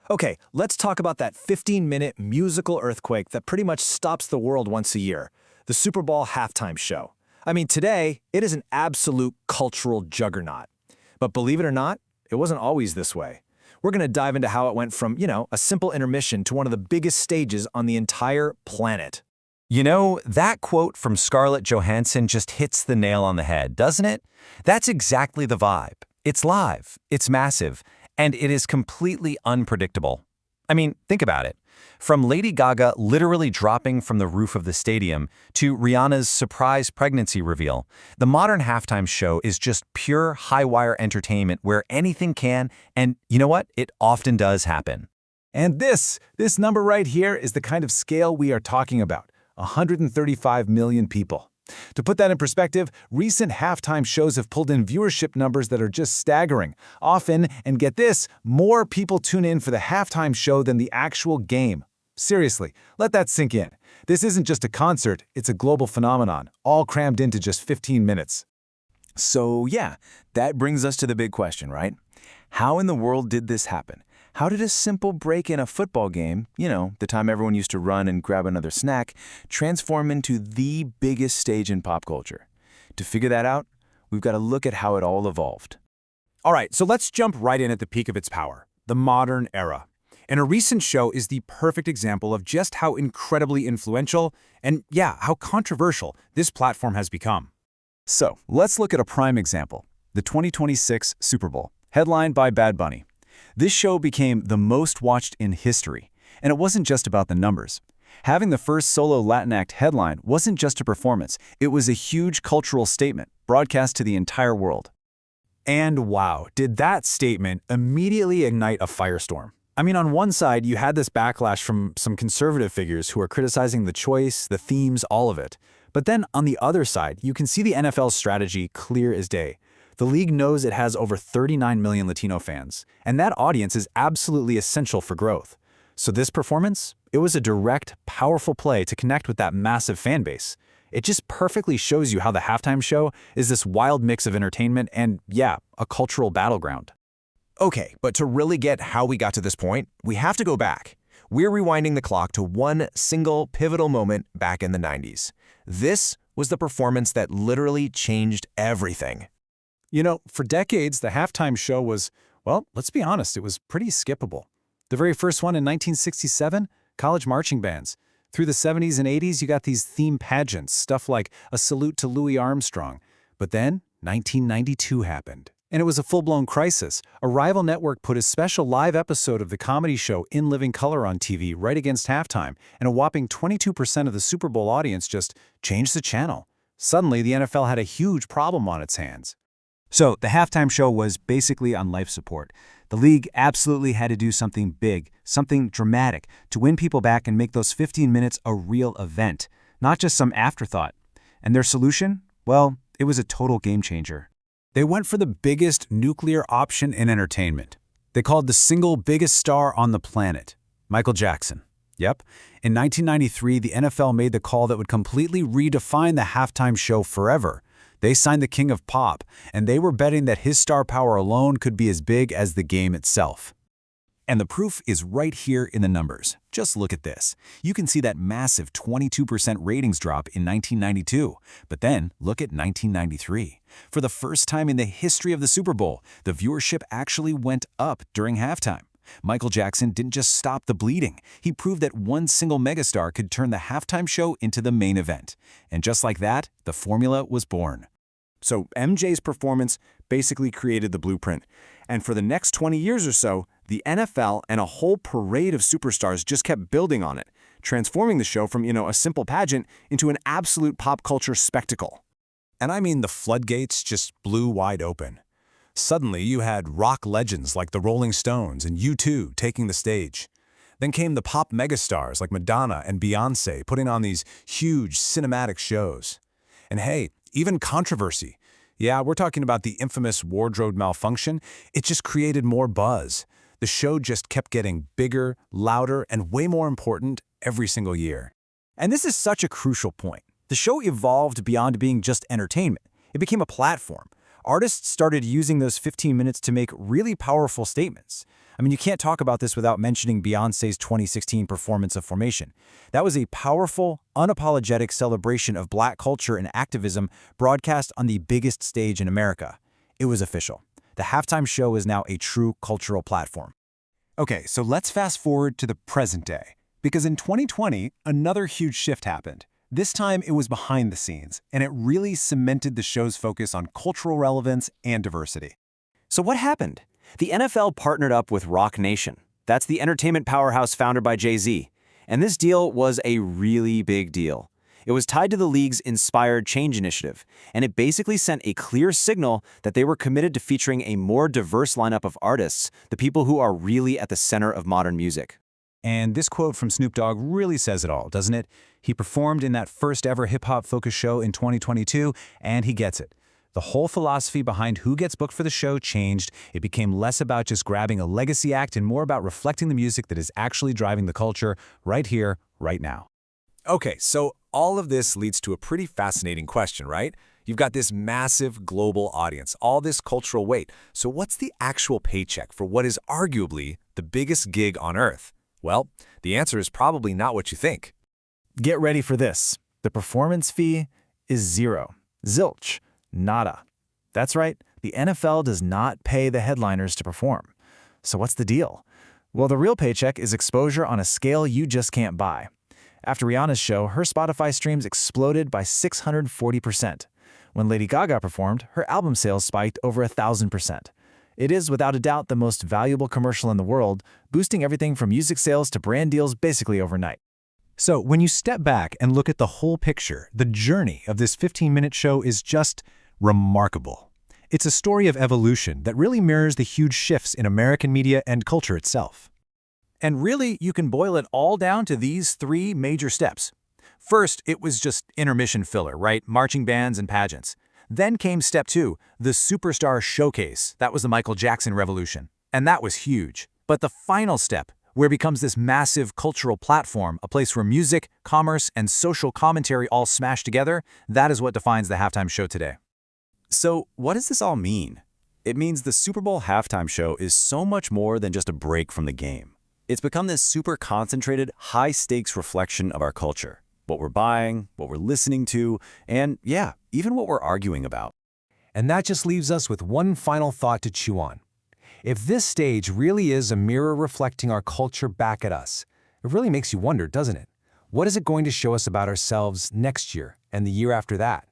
Okay, let's talk about that 15-minute musical earthquake that pretty much stops the world once a year, the Super Bowl halftime show. I mean, today, it is an absolute cultural juggernaut. But believe it or not, it wasn't always this way. We're going to dive into how it went from, a simple intermission to one of the biggest stages on the entire planet. You know, that quote from Scarlett Johansson just hits the nail on the head, doesn't it? That's exactly the vibe. It's live, it's massive, and it is completely unpredictable. I mean, think about it. From Lady Gaga literally dropping from the roof of the stadium to Rihanna's surprise pregnancy reveal, the modern halftime show is just pure high-wire entertainment where anything can, and you know what? It often does happen. And this number right here is the kind of scale we are talking about, 135 million people. To put that in perspective, recent halftime shows have pulled in viewership numbers that are just staggering. Often, and get this, more people tune in for the halftime show than the actual game. Seriously, let that sink in. This isn't just a concert, it's a global phenomenon, all crammed into just 15 minutes. So yeah, that brings us to the big question, right? How in the world did this happen? How did a simple break in a football game, the time everyone used to run and grab another snack, transform into the biggest stage in pop culture? To figure that out, we've got to look at how it all evolved. All right, so let's jump right in at the peak of its power, the modern era. And a recent show is the perfect example of just how incredibly influential and, how controversial this platform has become. So, let's look at a prime example, the 2026 Super Bowl, headlined by Bad Bunny. This show became the most watched in history, and it wasn't just about the numbers. Having the first solo Latin act headline wasn't just a performance, it was a huge cultural statement, broadcast to the entire world. And wow, did that statement immediately ignite a firestorm. I mean, on one side, you had this backlash from some conservative figures who are criticizing the choice, the themes, all of it. But then on the other side, you can see the NFL's strategy clear as day. The league knows it has over 39 million Latino fans, and that audience is absolutely essential for growth. So this performance, it was a direct, powerful play to connect with that massive fan base. It just perfectly shows you how the halftime show is this wild mix of entertainment and, a cultural battleground. Okay, but to really get how we got to this point, we have to go back. We're rewinding the clock to one single pivotal moment back in the 90s. This was the performance that literally changed everything. For decades, the halftime show was, let's be honest, it was pretty skippable. The very first one in 1967, college marching bands. Through the 70s and 80s, you got these theme pageants, stuff like A Salute to Louis Armstrong. But then, 1992 happened. And it was a full-blown crisis. A rival network put a special live episode of the comedy show In Living Color on TV right against halftime, and a whopping 22% of the Super Bowl audience just changed the channel. Suddenly, the NFL had a huge problem on its hands. So, the halftime show was basically on life support. The league absolutely had to do something big, something dramatic, to win people back and make those 15 minutes a real event, not just some afterthought. And their solution? Well, it was a total game changer. They went for the biggest nuclear option in entertainment. They called the single biggest star on the planet, Michael Jackson. Yep. In 1993, the NFL made the call that would completely redefine the halftime show forever. They signed the King of Pop, and they were betting that his star power alone could be as big as the game itself. And the proof is right here in the numbers. Just look at this. You can see that massive 22% ratings drop in 1992. But then, look at 1993. For the first time in the history of the Super Bowl, the viewership actually went up during halftime. Michael Jackson didn't just stop the bleeding. He proved that one single megastar could turn the halftime show into the main event. And just like that, the formula was born. So MJ's performance basically created the blueprint. And for the next 20 years or so, the NFL and a whole parade of superstars just kept building on it, transforming the show from, a simple pageant into an absolute pop culture spectacle. And I mean, the floodgates just blew wide open. Suddenly, you had rock legends like the Rolling Stones and U2 taking the stage. Then came the pop megastars like Madonna and Beyoncé putting on these huge cinematic shows. And hey, even controversy. Yeah, we're talking about the infamous wardrobe malfunction. It just created more buzz. The show just kept getting bigger, louder, and way more important every single year. And this is such a crucial point. The show evolved beyond being just entertainment. It became a platform. artists started using those 15 minutes to make really powerful statements. I mean, you can't talk about this without mentioning Beyoncé's 2016 performance of Formation. That was a powerful, unapologetic celebration of Black culture and activism broadcast on the biggest stage in America. It was official. The halftime show is now a true cultural platform. Okay, so let's fast forward to the present day. Because in 2020, another huge shift happened. This time it was behind the scenes, and it really cemented the show's focus on cultural relevance and diversity. So what happened? The NFL partnered up with Rock Nation. That's the entertainment powerhouse founded by Jay-Z. And this deal was a really big deal. It was tied to the league's Inspired Change initiative, and it basically sent a clear signal that they were committed to featuring a more diverse lineup of artists, the people who are really at the center of modern music. And this quote from Snoop Dogg really says it all, doesn't it? He performed in that first ever hip-hop focus show in 2022, and he gets it. The whole philosophy behind who gets booked for the show changed. It became less about just grabbing a legacy act and more about reflecting the music that is actually driving the culture right here, right now. Okay, so all of this leads to a pretty fascinating question, right? You've got this massive global audience, all this cultural weight. So what's the actual paycheck for what is arguably the biggest gig on Earth? Well, the answer is probably not what you think. Get ready for this. The performance fee is zero. Zilch. Nada. That's right, the NFL does not pay the headliners to perform. So what's the deal? Well, the real paycheck is exposure on a scale you just can't buy. After Rihanna's show, her Spotify streams exploded by 640%. When Lady Gaga performed, her album sales spiked over 1,000%. It is, without a doubt, the most valuable commercial in the world, boosting everything from music sales to brand deals basically overnight. So when you step back and look at the whole picture, the journey of this 15-minute show is just remarkable. It's a story of evolution that really mirrors the huge shifts in American media and culture itself. And really, you can boil it all down to these three major steps. First, it was just intermission filler, right? Marching bands and pageants. Then came step 2, the Superstar Showcase. That was the Michael Jackson revolution. And that was huge. But the final step, where it becomes this massive cultural platform, a place where music, commerce, and social commentary all smash together, that is what defines the halftime show today. So what does this all mean? It means the Super Bowl halftime show is so much more than just a break from the game. It's become this super concentrated, high-stakes reflection of our culture. What we're buying, what we're listening to, and yeah, even what we're arguing about. And that just leaves us with one final thought to chew on. If this stage really is a mirror reflecting our culture back at us, it really makes you wonder, doesn't it? What is it going to show us about ourselves next year and the year after that?